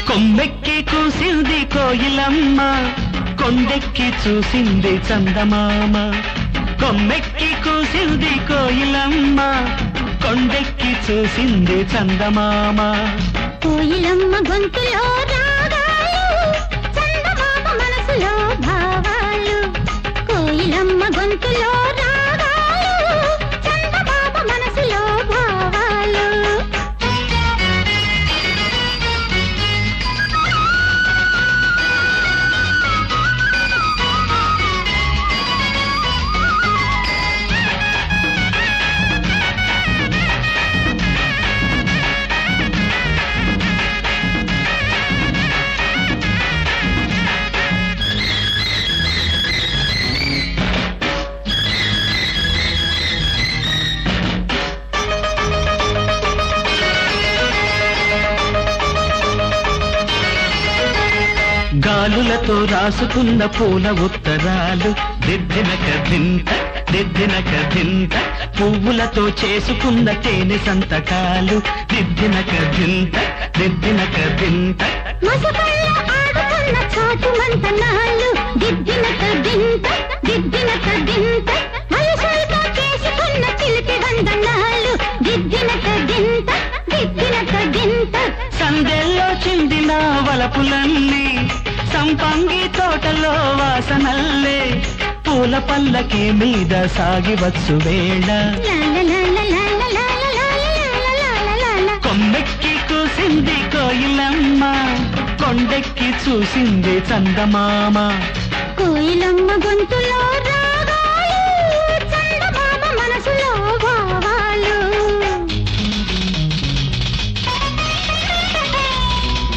కొమ్మెక్కి కూసింది కోయిలమ్మ, కొండెక్కి చూసింది చందమామ. కొమ్మెక్కి కూసింది కోయిలమ్మ, కొండెక్కి చూసింది చందమామ. కోయిలమ్మ గొంతులో రాగాలు, చందమామ మనసులో భావాలు. కోయిలమ్మ గొంతులో రాగాలు, చందమామ మనసులో భావాలు. గాలులతో రాసుకున్న పూల ఉత్తరాలు, దిద్దినక దింత దిద్దినక దింత. పువ్వులతో చేసుకున్న తేనె సంతకాలు, దిద్దినక దింత దిద్దినక దింత. మసకల్లో ఆడుకున్న చాటు మంతనాలు, దిద్దినక దింత దిద్దినక దింత. వయసులతో చేసుకున్న చిలిపి వందనాలు, దిద్దినక దింత దిద్దినక దింత. సందెల్లో చిందిన వలపులన్నీ, సంపంగి తోటలో వాసనల్లే. పూల పల్లకి మీద సాగివచ్చు వేళ, కొమ్మెక్కి కూసింది కోయిలమ్మ, కొండెక్కి చూసింది చందమామ. కోయిలమ్మ గొంతులో